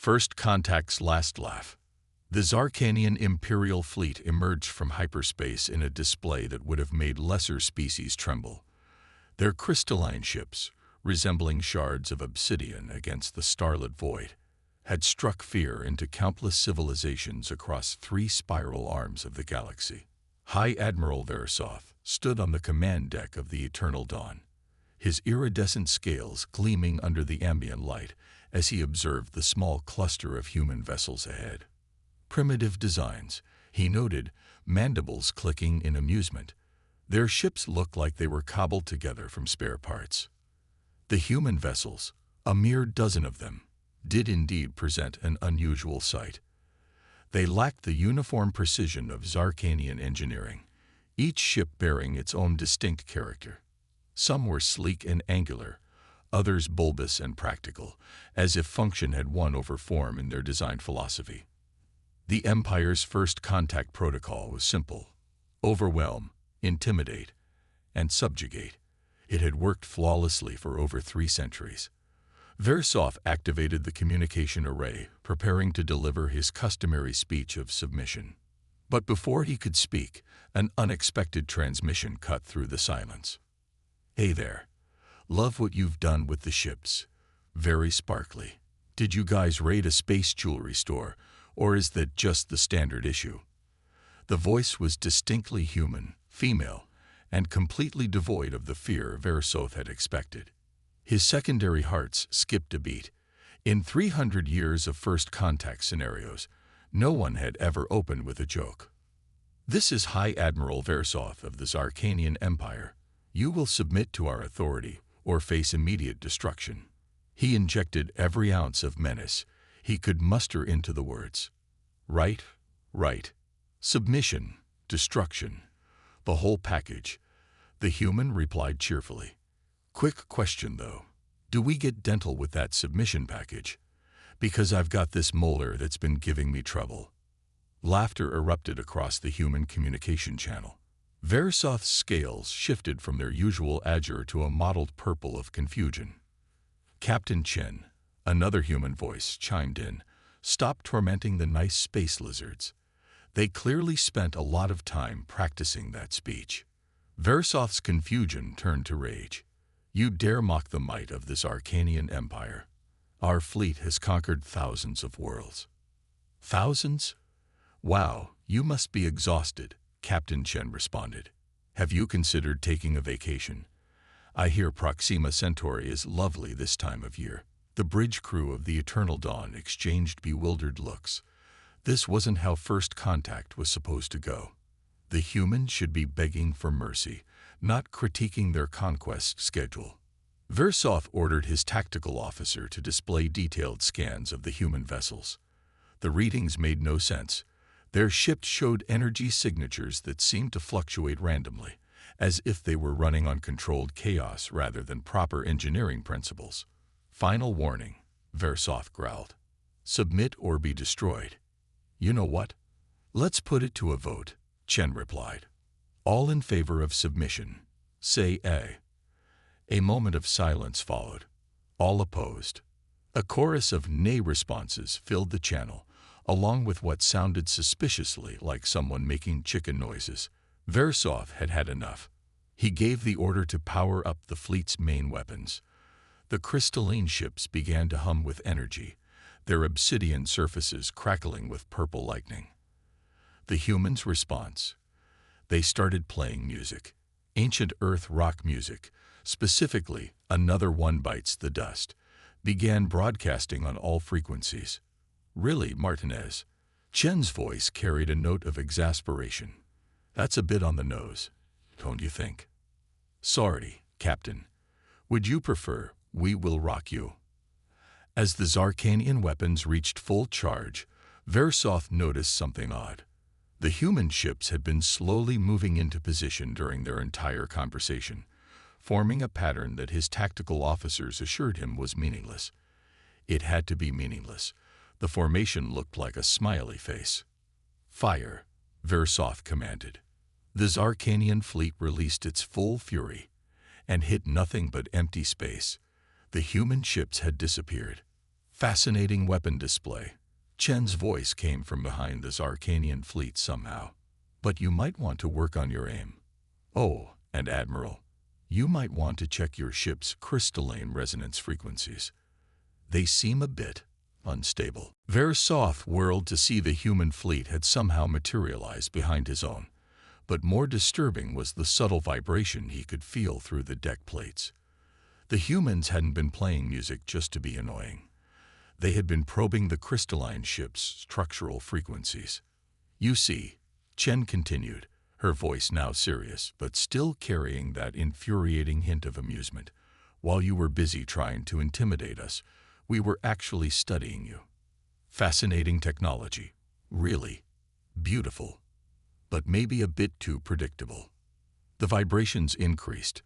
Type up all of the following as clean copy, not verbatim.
First Contact's last laugh. The Zarkanian Imperial fleet emerged from hyperspace in a display that would have made lesser species tremble. Their crystalline ships, resembling shards of obsidian against the starlit void, had struck fear into countless civilizations across 3 spiral arms of the galaxy. High Admiral Versoth stood on the command deck of the Eternal Dawn, his iridescent scales gleaming under the ambient light as he observed the small cluster of human vessels ahead. Primitive designs, he noted, mandibles clicking in amusement. Their ships looked like they were cobbled together from spare parts. The human vessels, a mere dozen of them, did indeed present an unusual sight. They lacked the uniform precision of Zarkanian engineering, each ship bearing its own distinct character. Some were sleek and angular, others bulbous and practical, as if function had won over form in their design philosophy. The Empire's first contact protocol was simple: overwhelm, intimidate, and subjugate. It had worked flawlessly for over 3 centuries. Versoth activated the communication array, preparing to deliver his customary speech of submission. But before he could speak, an unexpected transmission cut through the silence. "Hey there. Love what you've done with the ships. Very sparkly. Did you guys raid a space jewelry store, or is that just the standard issue?" The voice was distinctly human, female, and completely devoid of the fear Versoth had expected. His secondary hearts skipped a beat. In 300 years of first contact scenarios, no one had ever opened with a joke. "This is High Admiral Versoth of the Zarkanian Empire. You will submit to our authority or face immediate destruction." He injected every ounce of menace he could muster into the words. Right. Submission, destruction, the whole package. The human replied cheerfully. "Quick question, though. Do we get dental with that submission package? Because I've got this molar that's been giving me trouble." Laughter erupted across the human communication channel. Versoth's scales shifted from their usual azure to a mottled purple of confusion. "Captain Chen," another human voice chimed in, "stop tormenting the nice space lizards. They clearly spent a lot of time practicing that speech." Versoth's confusion turned to rage. "You dare mock the might of this Zarkanian empire? Our fleet has conquered thousands of worlds." "Thousands? Wow, you must be exhausted," Captain Chen responded. "Have you considered taking a vacation? I hear Proxima Centauri is lovely this time of year." The bridge crew of the Eternal Dawn exchanged bewildered looks. This wasn't how first contact was supposed to go. The humans should be begging for mercy, not critiquing their conquest schedule. Versoth ordered his tactical officer to display detailed scans of the human vessels. The readings made no sense. Their ships showed energy signatures that seemed to fluctuate randomly, as if they were running on controlled chaos rather than proper engineering principles. "Final warning," Versoth growled. "Submit or be destroyed." "You know what? Let's put it to a vote," Chen replied. "All in favor of submission, say A." A moment of silence followed. All opposed. A chorus of nay responses filled the channel, along with what sounded suspiciously like someone making chicken noises. Versoth had had enough. He gave the order to power up the fleet's main weapons. The crystalline ships began to hum with energy, their obsidian surfaces crackling with purple lightning. The humans' response. They started playing music. Ancient Earth rock music, specifically Another One Bites the Dust, began broadcasting on all frequencies. "Really, Martinez?" Chen's voice carried a note of exasperation. "That's a bit on the nose, don't you think?" "Sorry, Captain. Would you prefer We Will Rock You?" As the Zarkanian weapons reached full charge, Versoth noticed something odd. The human ships had been slowly moving into position during their entire conversation, forming a pattern that his tactical officers assured him was meaningless. It had to be meaningless. The formation looked like a smiley face. "Fire," Versoth commanded. The Zarkanian fleet released its full fury and hit nothing but empty space. The human ships had disappeared. Fascinating weapon display. Chen's voice came from behind the Zarkanian fleet somehow. But you might want to work on your aim. Oh, and Admiral, you might want to check your ship's crystalline resonance frequencies. They seem a bit unstable. Versoth whirled to see the human fleet had somehow materialized behind his own. But more disturbing was the subtle vibration he could feel through the deck plates. The humans hadn't been playing music just to be annoying. They had been probing the crystalline ship's structural frequencies. You see, Chen continued, her voice now serious, but still carrying that infuriating hint of amusement. While you were busy trying to intimidate us, we were actually studying you. Fascinating technology. Really. Beautiful. But maybe a bit too predictable. The vibrations increased.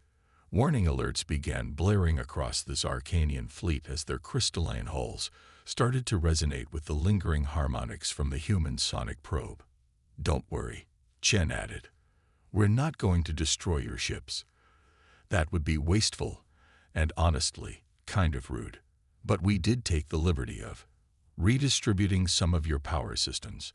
Warning alerts began blaring across the Zarkanian fleet as their crystalline hulls started to resonate with the lingering harmonics from the human sonic probe. Don't worry, Chen added. We're not going to destroy your ships. That would be wasteful and, honestly, kind of rude. But we did take the liberty of redistributing some of your power systems.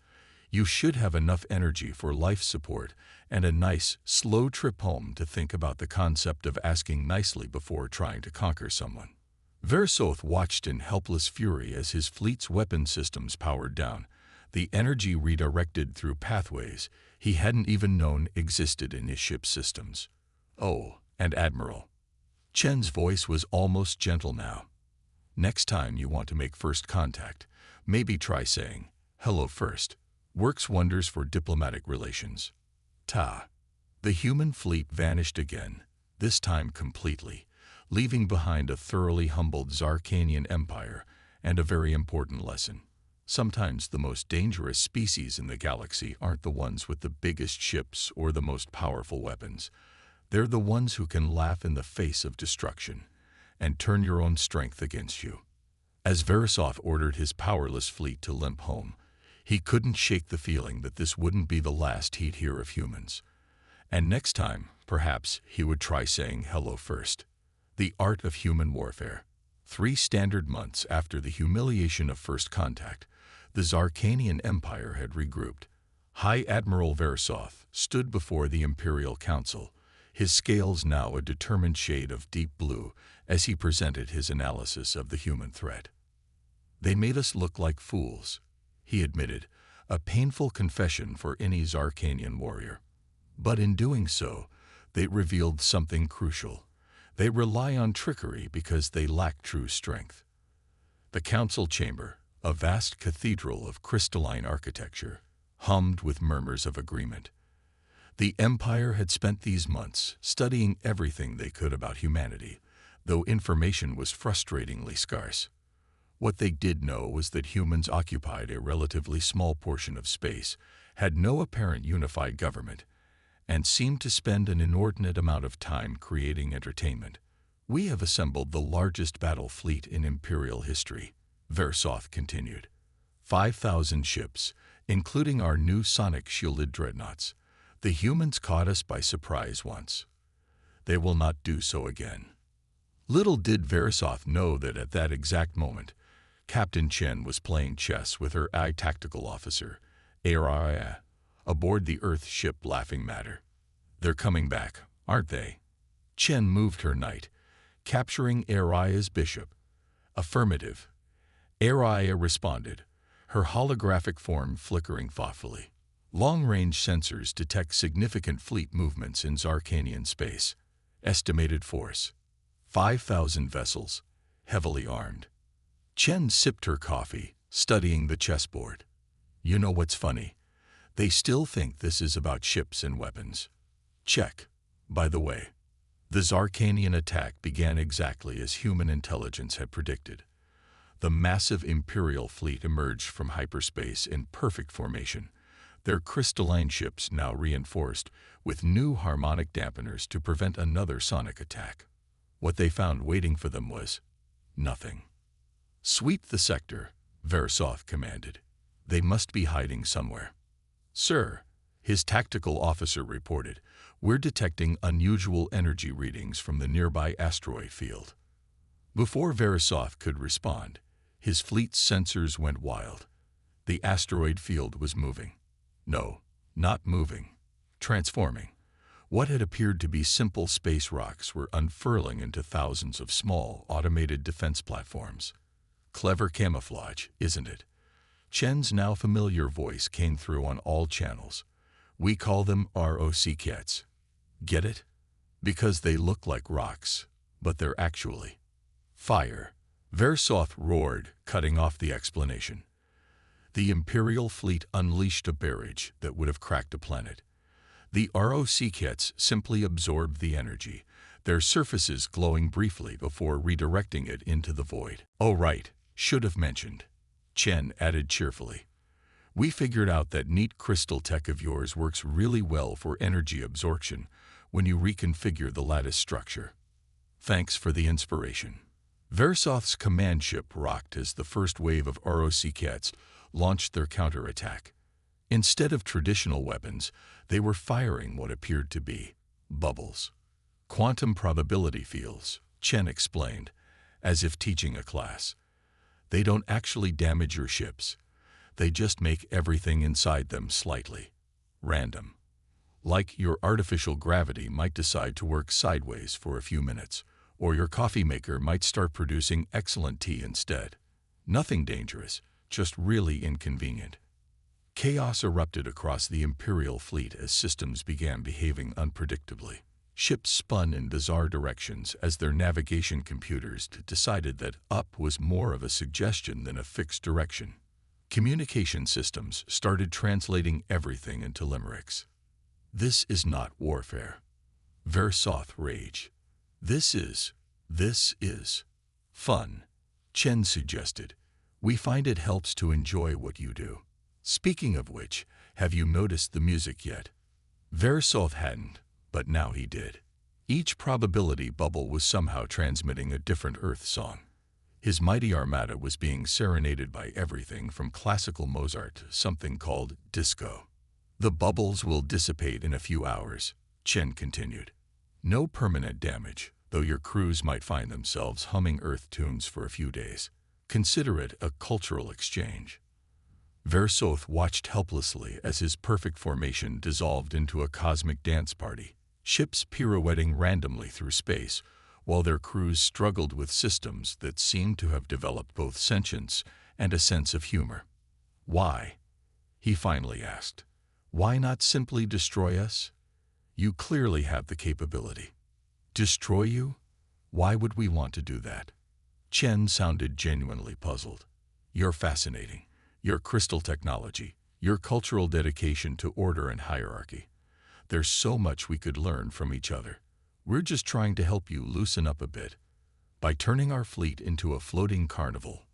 You should have enough energy for life support and a nice, slow trip home to think about the concept of asking nicely before trying to conquer someone. Versoth watched in helpless fury as his fleet's weapon systems powered down, the energy redirected through pathways he hadn't even known existed in his ship's systems. Oh, and Admiral. Chen's voice was almost gentle now. Next time you want to make first contact, maybe try saying, hello first. Works wonders for diplomatic relations. Ta. The human fleet vanished again, this time completely, leaving behind a thoroughly humbled Zarkanian empire and a very important lesson. Sometimes the most dangerous species in the galaxy aren't the ones with the biggest ships or the most powerful weapons. They're the ones who can laugh in the face of destruction and turn your own strength against you. As Versoth ordered his powerless fleet to limp home, he couldn't shake the feeling that this wouldn't be the last he'd hear of humans. And next time, perhaps, he would try saying hello first. The art of human warfare. 3 standard months after the humiliation of first contact, the Zarkanian Empire had regrouped. High Admiral Versoth stood before the Imperial Council, his scales now a determined shade of deep blue as he presented his analysis of the human threat. They made us look like fools, he admitted, a painful confession for any Zarkanian warrior. But in doing so, they revealed something crucial. They rely on trickery because they lack true strength. The council chamber, a vast cathedral of crystalline architecture, hummed with murmurs of agreement. The Empire had spent these months studying everything they could about humanity, though information was frustratingly scarce. What they did know was that humans occupied a relatively small portion of space, had no apparent unified government, and seemed to spend an inordinate amount of time creating entertainment. We have assembled the largest battle fleet in Imperial history, Versoth continued. 5,000 ships, including our new sonic-shielded dreadnoughts. The humans caught us by surprise once. They will not do so again. Little did Versoth know that at that exact moment, Captain Chen was playing chess with her tactical officer, Araya, aboard the Earth ship Laughing Matter. They're coming back, aren't they? Chen moved her knight, capturing Araya's bishop. Affirmative. Araya responded, her holographic form flickering thoughtfully. Long-range sensors detect significant fleet movements in Zarkanian space. Estimated force: 5,000 vessels, heavily armed. Chen sipped her coffee, studying the chessboard. You know what's funny? They still think this is about ships and weapons. Check. By the way, the Zarkanian attack began exactly as human intelligence had predicted. The massive Imperial fleet emerged from hyperspace in perfect formation, their crystalline ships now reinforced with new harmonic dampeners to prevent another sonic attack. What they found waiting for them was nothing. Sweep the sector, Versoth commanded. They must be hiding somewhere. Sir, his tactical officer reported, we're detecting unusual energy readings from the nearby asteroid field. Before Versoth could respond, His fleet's sensors went wild. The asteroid field was moving. No, not moving. Transforming. What had appeared to be simple space rocks were unfurling into thousands of small, automated defense platforms. Clever camouflage, isn't it? Chen's now familiar voice came through on all channels. We call them ROCs. Get it? Because they look like rocks, but they're actually fire. Versoth roared, cutting off the explanation. The Imperial fleet unleashed a barrage that would have cracked a planet. The ROCs simply absorbed the energy, their surfaces glowing briefly before redirecting it into the void. Oh right, should have mentioned. Chen added cheerfully. We figured out that neat crystal tech of yours works really well for energy absorption when you reconfigure the lattice structure. Thanks for the inspiration. Versoth's command ship rocked as the first wave of ROCs launched their counterattack. Instead of traditional weapons, they were firing what appeared to be bubbles. Quantum probability fields, Chen explained, as if teaching a class. They don't actually damage your ships. They just make everything inside them slightly random. Like your artificial gravity might decide to work sideways for a few minutes, or your coffee maker might start producing excellent tea instead. Nothing dangerous, just really inconvenient. Chaos erupted across the Imperial fleet as systems began behaving unpredictably. Ships spun in bizarre directions as their navigation computers decided that up was more of a suggestion than a fixed direction. Communication systems started translating everything into limericks. This is not warfare. Versoth raged. This is fun. Chen suggested. We find it helps to enjoy what you do. Speaking of which, have you noticed the music yet? Versoth hadn't, but now he did. Each probability bubble was somehow transmitting a different Earth song. His mighty armada was being serenaded by everything from classical Mozart to something called disco. The bubbles will dissipate in a few hours, Chen continued. No permanent damage, though your crews might find themselves humming Earth tunes for a few days. Consider it a cultural exchange. Versoth watched helplessly as his perfect formation dissolved into a cosmic dance party, ships pirouetting randomly through space, while their crews struggled with systems that seemed to have developed both sentience and a sense of humor. Why? He finally asked. Why not simply destroy us? You clearly have the capability. Destroy you? Why would we want to do that? Chen sounded genuinely puzzled. You're fascinating. Your crystal technology, your cultural dedication to order and hierarchy. There's so much we could learn from each other. We're just trying to help you loosen up a bit by turning our fleet into a floating carnival.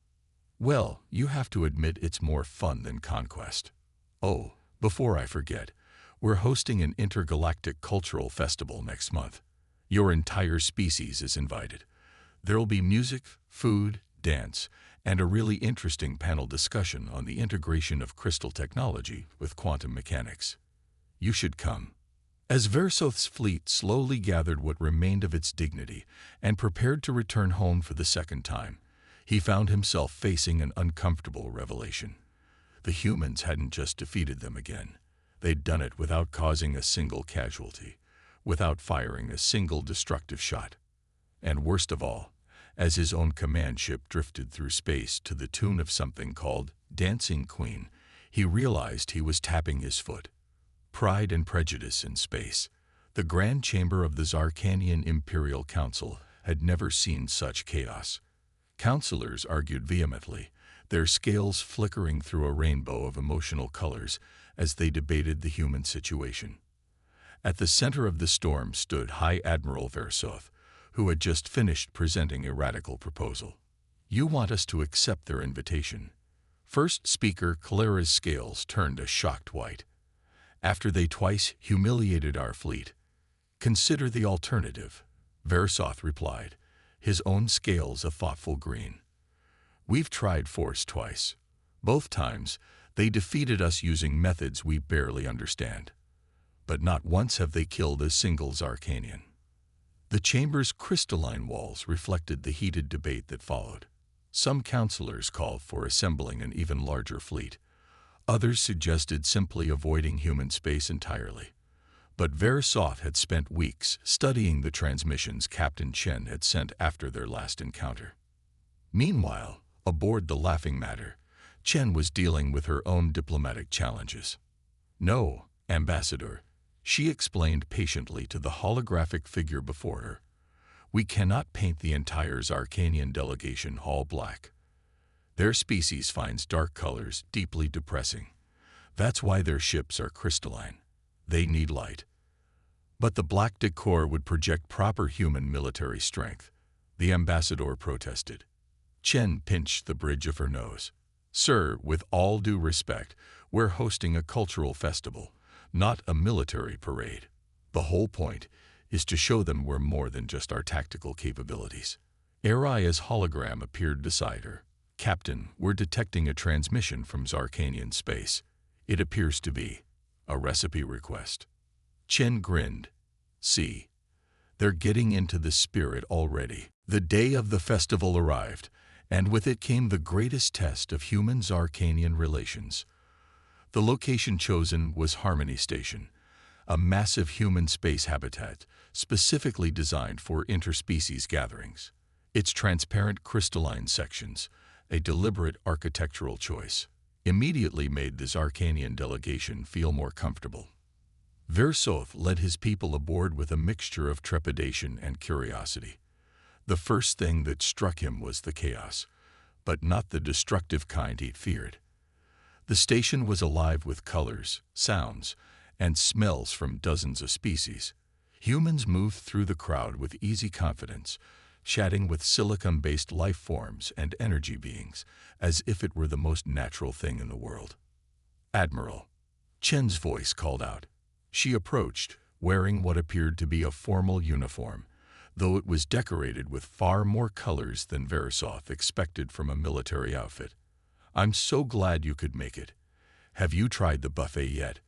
Well, you have to admit it's more fun than conquest. Oh, before I forget, we're hosting an intergalactic cultural festival next month. Your entire species is invited. There'll be music, food, dance, and a really interesting panel discussion on the integration of crystal technology with quantum mechanics. You should come. As Versoth's fleet slowly gathered what remained of its dignity and prepared to return home for the second time, he found himself facing an uncomfortable revelation. The humans hadn't just defeated them again. They'd done it without causing a single casualty, without firing a single destructive shot. And worst of all, as his own command ship drifted through space to the tune of something called Dancing Queen, he realized he was tapping his foot. Pride and prejudice in space. The Grand Chamber of the Zarkanian Imperial Council had never seen such chaos. Counselors argued vehemently, their scales flickering through a rainbow of emotional colors as they debated the human situation. At the center of the storm stood High Admiral Versoth, who had just finished presenting a radical proposal. You want us to accept their invitation. First speaker Calera's scales turned a shocked white. After they twice humiliated our fleet. Consider the alternative, Versoth replied, his own scales a thoughtful green. We've tried force twice. Both times, they defeated us using methods we barely understand. But not once have they killed a single Zarkanian. The chamber's crystalline walls reflected the heated debate that followed. Some counselors called for assembling an even larger fleet. Others suggested simply avoiding human space entirely. But Verisov had spent weeks studying the transmissions Captain Chen had sent after their last encounter. Meanwhile, aboard the Laughing Matter, Chen was dealing with her own diplomatic challenges. "No, Ambassador," she explained patiently to the holographic figure before her. "We cannot paint the entire Zarkanian delegation all black. Their species finds dark colors deeply depressing. That's why their ships are crystalline. They need light." But the black decor would project proper human military strength, the ambassador protested. Chen pinched the bridge of her nose. "Sir, with all due respect, we're hosting a cultural festival, not a military parade. The whole point is to show them we're more than just our tactical capabilities." Aria's hologram appeared beside her. "Captain, we're detecting a transmission from Zarkanian space. It appears to be a recipe request." Chen grinned. "See, they're getting into the spirit already." The day of the festival arrived, and with it came the greatest test of human-Zarkanian relations. The location chosen was Harmony Station, a massive human space habitat specifically designed for interspecies gatherings. Its transparent crystalline sections, a deliberate architectural choice, immediately made the Zarkanian delegation feel more comfortable. Versov led his people aboard with a mixture of trepidation and curiosity. The first thing that struck him was the chaos, but not the destructive kind he'd feared. The station was alive with colors, sounds, and smells from dozens of species. Humans moved through the crowd with easy confidence, chatting with silicon-based life forms and energy beings, as if it were the most natural thing in the world. "Admiral," Chen's voice called out. She approached, wearing what appeared to be a formal uniform, though it was decorated with far more colors than Verisov expected from a military outfit. "I'm so glad you could make it. Have you tried the buffet yet?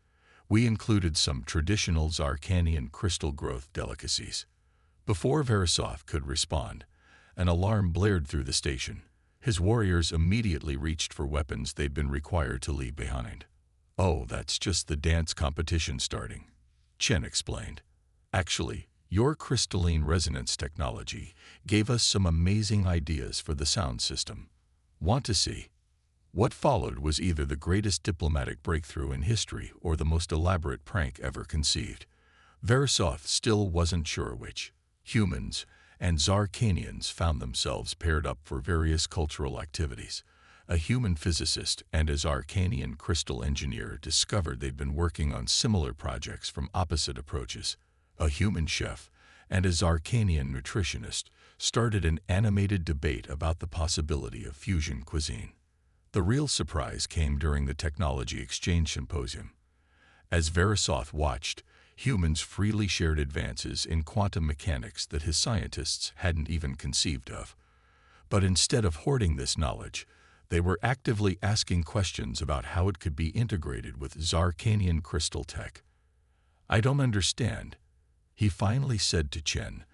We included some traditional Zarkanian crystal growth delicacies." Before Verisov could respond, an alarm blared through the station. His warriors immediately reached for weapons they'd been required to leave behind. "Oh, that's just the dance competition starting," Chen explained. "Actually, your crystalline resonance technology gave us some amazing ideas for the sound system. Want to see?" What followed was either the greatest diplomatic breakthrough in history or the most elaborate prank ever conceived. Verisov still wasn't sure which. Humans and Zarkanians found themselves paired up for various cultural activities. A human physicist and a Zarkanian crystal engineer discovered they'd been working on similar projects from opposite approaches. A human chef and a Zarkanian nutritionist started an animated debate about the possibility of fusion cuisine. The real surprise came during the Technology Exchange Symposium. As Verisov watched, humans freely shared advances in quantum mechanics that his scientists hadn't even conceived of. But instead of hoarding this knowledge, they were actively asking questions about how it could be integrated with Zarkanian crystal tech. "I don't understand," he finally said to Chen,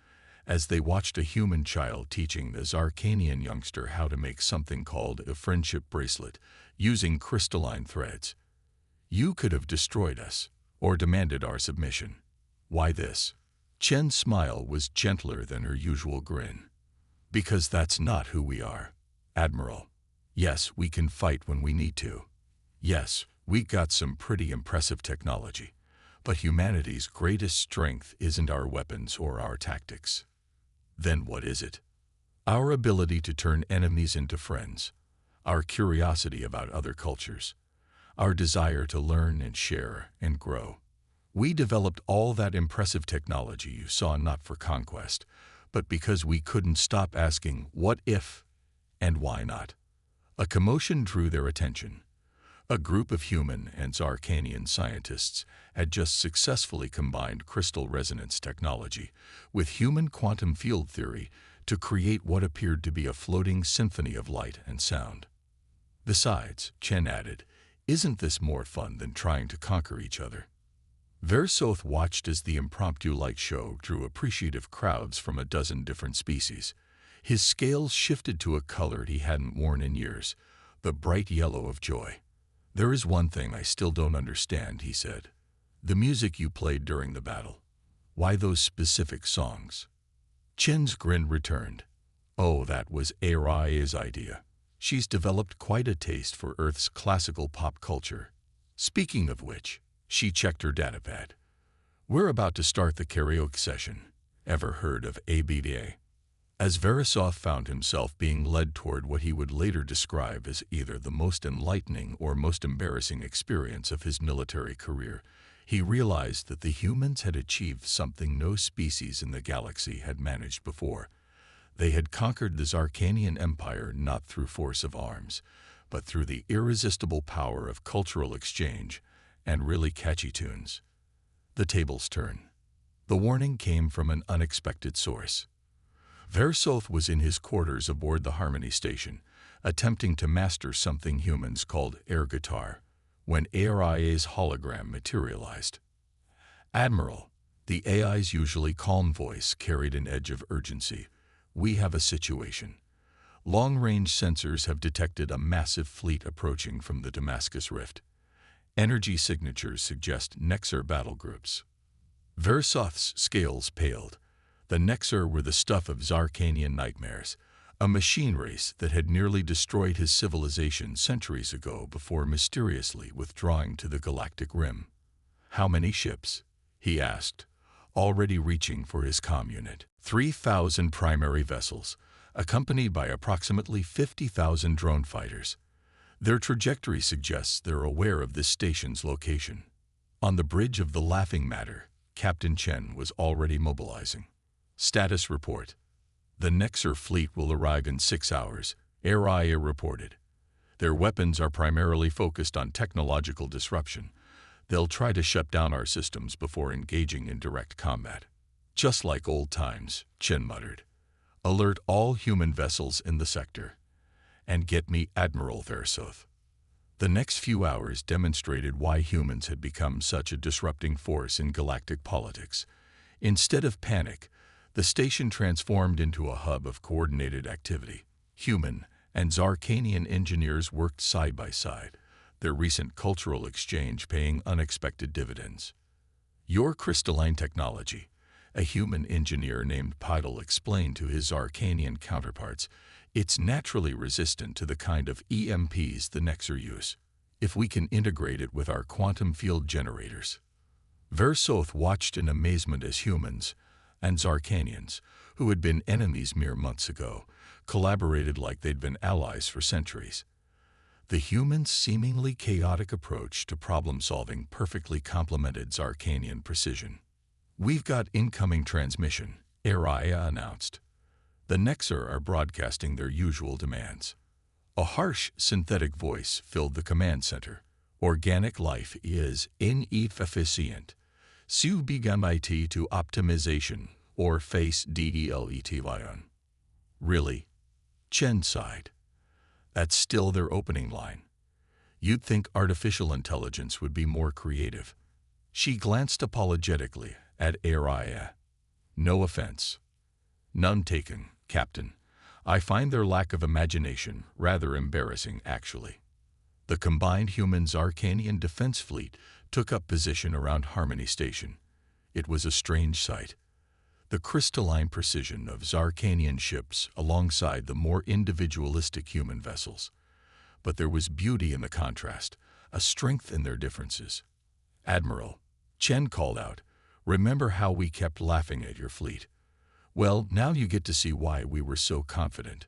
as they watched a human child teaching the Zarkanian youngster how to make something called a friendship bracelet using crystalline threads. "You could have destroyed us, or demanded our submission. Why this?" Chen's smile was gentler than her usual grin. "Because that's not who we are, Admiral. Yes, we can fight when we need to. Yes, we got some pretty impressive technology. But humanity's greatest strength isn't our weapons or our tactics. Then what is it? Our ability to turn enemies into friends, our curiosity about other cultures, our desire to learn and share and grow. We developed all that impressive technology you saw not for conquest, but because we couldn't stop asking what if and why not." A commotion drew their attention. A group of human and Zarkanian scientists had just successfully combined crystal resonance technology with human quantum field theory to create what appeared to be a floating symphony of light and sound. "Besides," Chen added, "isn't this more fun than trying to conquer each other?" Versov watched as the impromptu light show drew appreciative crowds from a dozen different species. His scales shifted to a color he hadn't worn in years, the bright yellow of joy. "There is one thing I still don't understand," he said. "The music you played during the battle. Why those specific songs?" Chen's grin returned. "Oh, that was Aria's idea. She's developed quite a taste for Earth's classical pop culture. Speaking of which," she checked her datapad. "We're about to start the karaoke session. Ever heard of ABDA?" As Verisov found himself being led toward what he would later describe as either the most enlightening or most embarrassing experience of his military career, he realized that the humans had achieved something no species in the galaxy had managed before. They had conquered the Zarkanian Empire not through force of arms, but through the irresistible power of cultural exchange and really catchy tunes. The tables turn. The warning came from an unexpected source. Verisov was in his quarters aboard the Harmony station, attempting to master something humans called air guitar, when ARIA's hologram materialized. "Admiral," the AI's usually calm voice carried an edge of urgency. "We have a situation. Long-range sensors have detected a massive fleet approaching from the Damascus Rift. Energy signatures suggest Nexar battle groups." Verisov's scales paled. The Nexar were the stuff of Zarkanian nightmares, a machine race that had nearly destroyed his civilization centuries ago before mysteriously withdrawing to the galactic rim. "How many ships?" he asked, already reaching for his comm unit. 3,000 primary vessels, accompanied by approximately 50,000 drone fighters. Their trajectory suggests they're aware of this station's location. On the bridge of the Laughing Matter, Captain Chen was already mobilizing. "Status report. The Nexar fleet will arrive in 6 hours, ARIA reported. Their weapons are primarily focused on technological disruption. They'll try to shut down our systems before engaging in direct combat." "Just like old times," Chen muttered. "Alert all human vessels in the sector. And get me Admiral Verisov." The next few hours demonstrated why humans had become such a disrupting force in galactic politics. Instead of panic, the station transformed into a hub of coordinated activity. Human and Zarkanian engineers worked side by side, their recent cultural exchange paying unexpected dividends. "Your crystalline technology," a human engineer named Pidal explained to his Zarkanian counterparts, "it's naturally resistant to the kind of EMPs the Nexar use, if we can integrate it with our quantum field generators." Verisov watched in amazement as humans and Zarkanians, who had been enemies mere months ago, collaborated like they'd been allies for centuries. The humans' seemingly chaotic approach to problem-solving perfectly complemented Zarkanian precision. "We've got incoming transmission," ARIA announced. "The Nexar are broadcasting their usual demands." A harsh, synthetic voice filled the command center. "Organic life is inefficient. Subgamite to optimization, or face DELETY. "Really?" Chen sighed. "That's still their opening line. You'd think artificial intelligence would be more creative." She glanced apologetically at ARIA. "No offense." "None taken, Captain. I find their lack of imagination rather embarrassing, actually." The combined human-Zarkanian defense fleet took up position around Harmony Station. It was a strange sight. The crystalline precision of Zarkanian ships alongside the more individualistic human vessels. But there was beauty in the contrast, a strength in their differences. "Admiral," Chen called out, "remember how we kept laughing at your fleet? Well, now you get to see why we were so confident."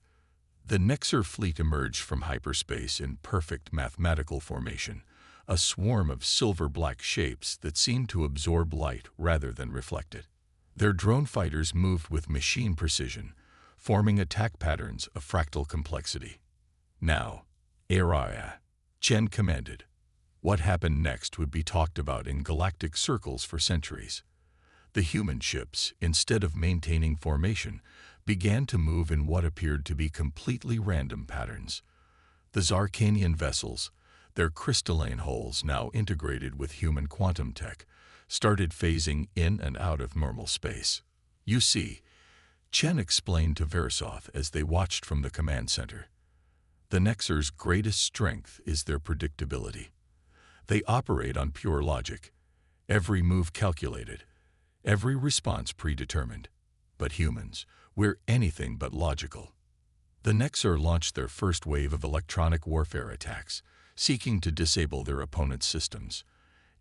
The Nexar fleet emerged from hyperspace in perfect mathematical formation, a swarm of silver-black shapes that seemed to absorb light rather than reflect it. Their drone fighters moved with machine precision, forming attack patterns of fractal complexity. "Now, ARIA," Chen commanded. What happened next would be talked about in galactic circles for centuries. The human ships, instead of maintaining formation, began to move in what appeared to be completely random patterns. The Zarkanian vessels, their crystalline hulls now integrated with human quantum tech, started phasing in and out of normal space. "You see," Chen explained to Versov as they watched from the command center. The Nexer's greatest strength is their predictability. They operate on pure logic, every move calculated, every response predetermined. But humans, we're anything but logical. The Nexer launched their first wave of electronic warfare attacks, seeking to disable their opponent's systems.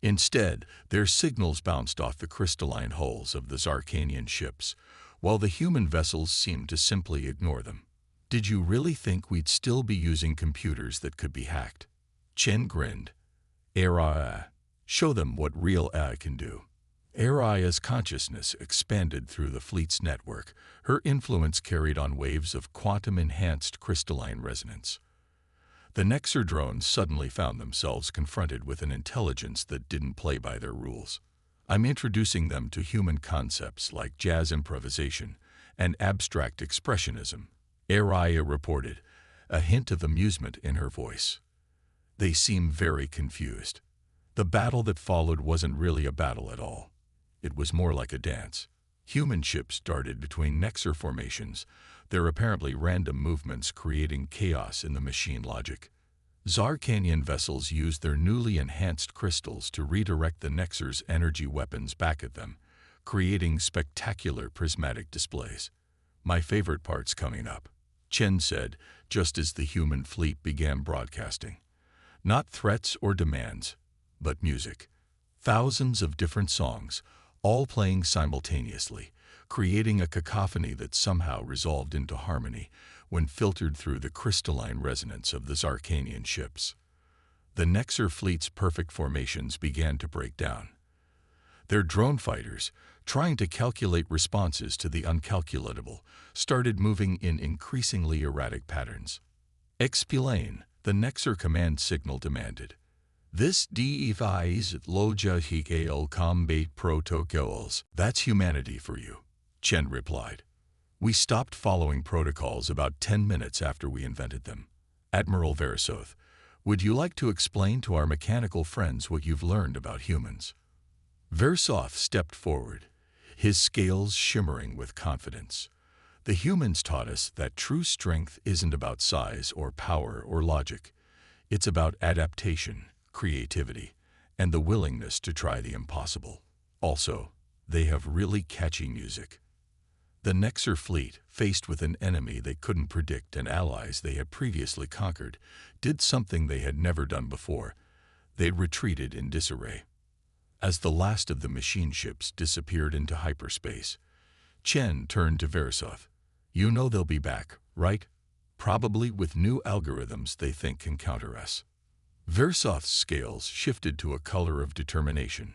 Instead, their signals bounced off the crystalline hulls of the Zarkanian ships, while the human vessels seemed to simply ignore them. Did you really think we'd still be using computers that could be hacked? Chen grinned. AI. Show them what real AI can do. Aria's consciousness expanded through the fleet's network, her influence carried on waves of quantum-enhanced crystalline resonance. The Nexer drones suddenly found themselves confronted with an intelligence that didn't play by their rules. I'm introducing them to human concepts like jazz improvisation and abstract expressionism, Aria reported, a hint of amusement in her voice. They seem very confused. The battle that followed wasn't really a battle at all. It was more like a dance. Human ships darted between Nexer formations, their apparently random movements creating chaos in the machine logic. Zarkanian vessels used their newly enhanced crystals to redirect the Nexer's energy weapons back at them, creating spectacular prismatic displays. My favorite part's coming up, Chen said, just as the human fleet began broadcasting. Not threats or demands, but music. Thousands of different songs, all playing simultaneously, creating a cacophony that somehow resolved into harmony when filtered through the crystalline resonance of the Zarkanian ships. The Nexer fleet's perfect formations began to break down. Their drone fighters, trying to calculate responses to the uncalculatable, started moving in increasingly erratic patterns. Explain, the Nexer command signal demanded. This defies logical combat protocols. That's humanity for you, Chen replied. We stopped following protocols about 10 minutes after we invented them. Admiral Versov, would you like to explain to our mechanical friends what you've learned about humans? Versov stepped forward, his scales shimmering with confidence. The humans taught us that true strength isn't about size or power or logic. It's about adaptation, creativity, and the willingness to try the impossible. Also, they have really catchy music. The Nexer fleet, faced with an enemy they couldn't predict and allies they had previously conquered, did something they had never done before. They retreated in disarray. As the last of the machine ships disappeared into hyperspace, Chen turned to Versov. You know they'll be back, right? Probably with new algorithms they think can counter us. Versov's scales shifted to a color of determination.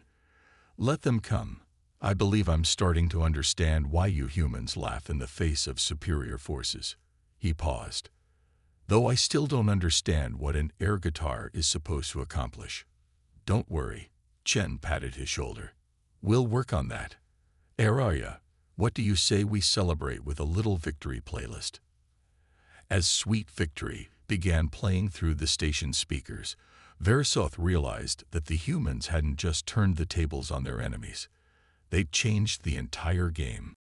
Let them come. I believe I'm starting to understand why you humans laugh in the face of superior forces. He paused. Though I still don't understand what an air guitar is supposed to accomplish. Don't worry, Chen patted his shoulder. We'll work on that. Araya, what do you say we celebrate with a little victory playlist? As Sweet Victory began playing through the station speakers, Versov realized that the humans hadn't just turned the tables on their enemies. They'd changed the entire game.